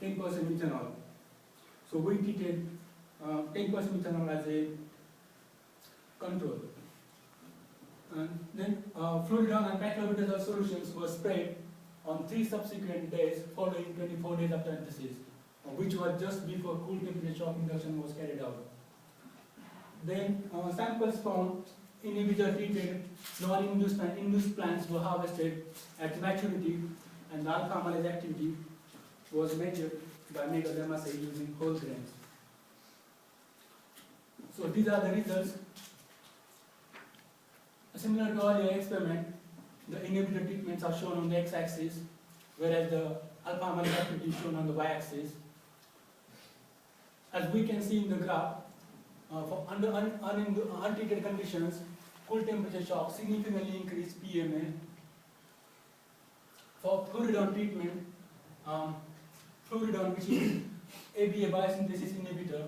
10% ethanol. So we treated 10% ethanol as a control. And then fluridone and paclobutazole solutions were sprayed on 3 subsequent days following 24 days after anthesis, which was just before cool temperature shock induction was carried out. Then samples from individual treated non-induced and induced plants were harvested at maturity, and the alpha amylase activity was measured by megaderm assay using whole grains. So these are the results. Similar to earlier experiment, the inhibitor treatments are shown on the x-axis, whereas the alpha amylase activity is shown on the y-axis. As we can see in the graph, for under untreated conditions, cool temperature shock significantly increased PMA. For fluridone treatment, fluridone, which is ABA biosynthesis inhibitor,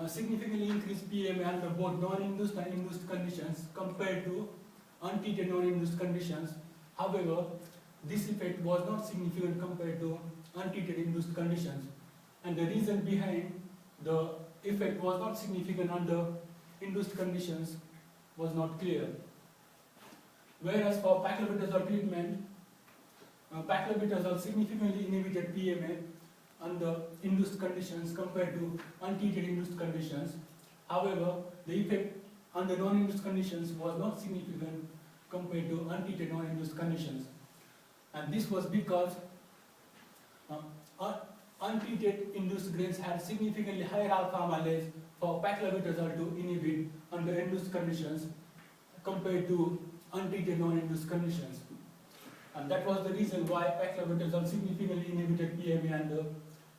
significantly increased PMA under both non-induced and induced conditions compared to untreated non-induced conditions. However, this effect was not significant compared to untreated induced conditions, and the reason behind the effect was not significant under induced conditions was not clear. Whereas for paclobutazole treatment, paclobutazole significantly inhibited PMA under induced conditions compared to untreated induced conditions. However, the effect under non-induced conditions was not significant compared to untreated non-induced conditions. And this was because untreated induced grains had significantly higher alpha amylase for paclobutazole to inhibit under induced conditions compared to untreated non-induced conditions. And that was the reason why paclobutazole significantly inhibited PMA under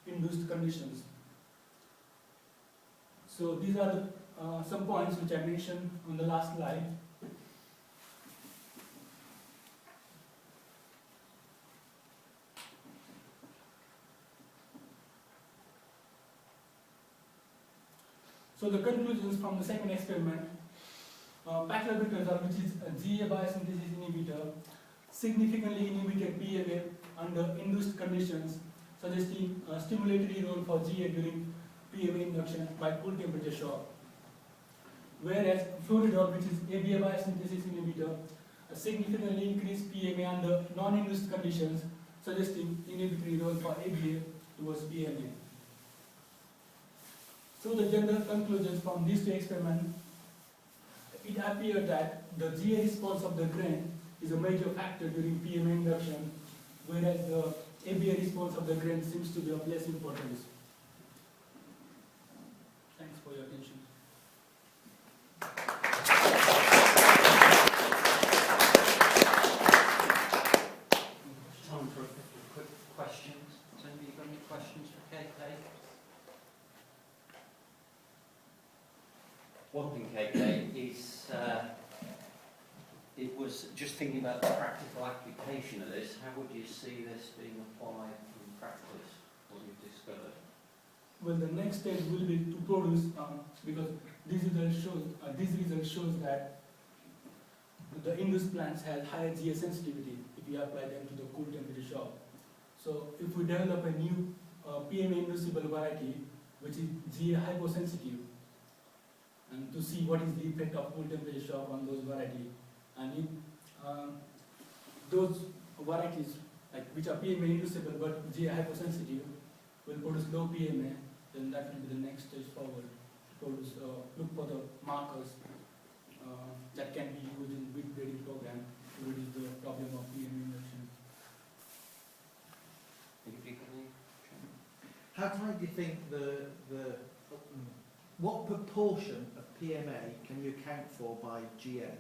induced conditions. So these are some points which I mentioned on the last slide. So the conclusions from the second experiment, paclobutazole, which is a GA biosynthesis inhibitor, significantly inhibited PMA under induced conditions, suggesting a stimulatory role for GA during PMA induction by cool temperature shock. Whereas fluridone, which is ABA biosynthesis inhibitor, significantly increased PMA under non-induced conditions, suggesting inhibitory role for ABA towards PMA. So the general conclusions from these 2 experiments, it appeared that the GA response of the grain is a major factor during PMA induction, whereas the ABA response of the grain seems to be of less importance. Thanks for your attention. Time for a couple of quick questions. Has anybody got any questions for KK? One thing, KK, is it was just thinking about the practical application of this. How would you see this being applied in practice? What you've discovered? Well, the next stage will be to produce, because this result shows that the induced plants have higher GA sensitivity if you apply them to the cool temperature shock. So if we develop a new PMA inducible variety which is GA hyposensitive, and to see what is the effect of cool temperature shock on those varieties, and if those varieties which are PMA inducible but GA hyposensitive will produce low PMA, then that will be the next stage forward. Produce, look for the markers that can be used in wheat breeding program to reduce the problem of PMA induction. How high do you think what proportion of PMA can you account for by GA?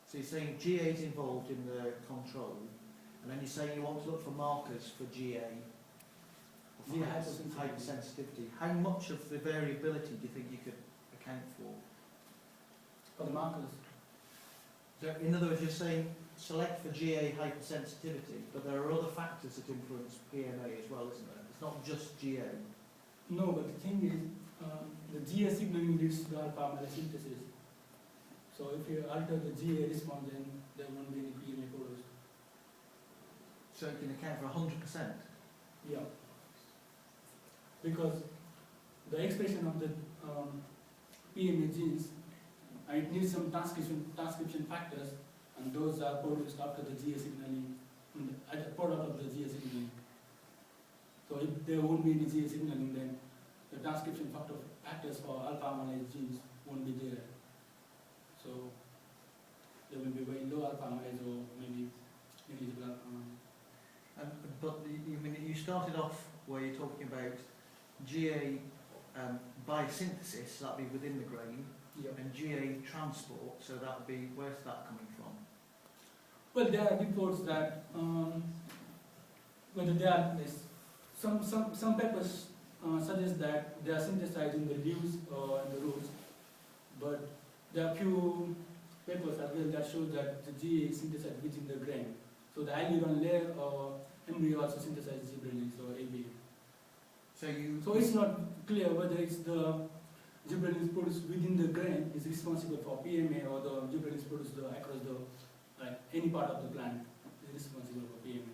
So you're saying GA is involved in the control, and then you're saying you want to look for markers for GA, GA hypersensitivity. How much of the variability do you think you could account For the markers? So in other words, you're saying select for GA hypersensitivity, but there are other factors that influence PMA as well, isn't there? It's not just GA. No, but the thing is, the GA signaling leads to the alpha amylase synthesis. So if you alter the GA response, then there won't be any PMA produced. So it can account for 100%. Yeah. Because the expression of the PMA genes, it needs some transcription factors, and those are produced after the GA signaling, as a product of the GA signaling. So if there won't be any GA signaling, then the transcription factors for alpha amylase genes won't be there. So there will be very low alpha amylase or maybe negligible alpha amylase. But you started off where you're talking about GA biosynthesis, that'd be within the grain, Yeah. and GA transport, so that'd be, where's that coming from? Well, there are reports that whether they are some papers suggest that they are synthesized in the leaves or in the roots, but there are few papers as well that show that the GA is synthesized within the grain. So the aleuron layer or embryo also synthesizes gibberellins or ABA. So it's not clear whether it's the gibberellins produced within the grain is responsible for PMA or the gibberellins produced across the any part of the plant is responsible for PMA.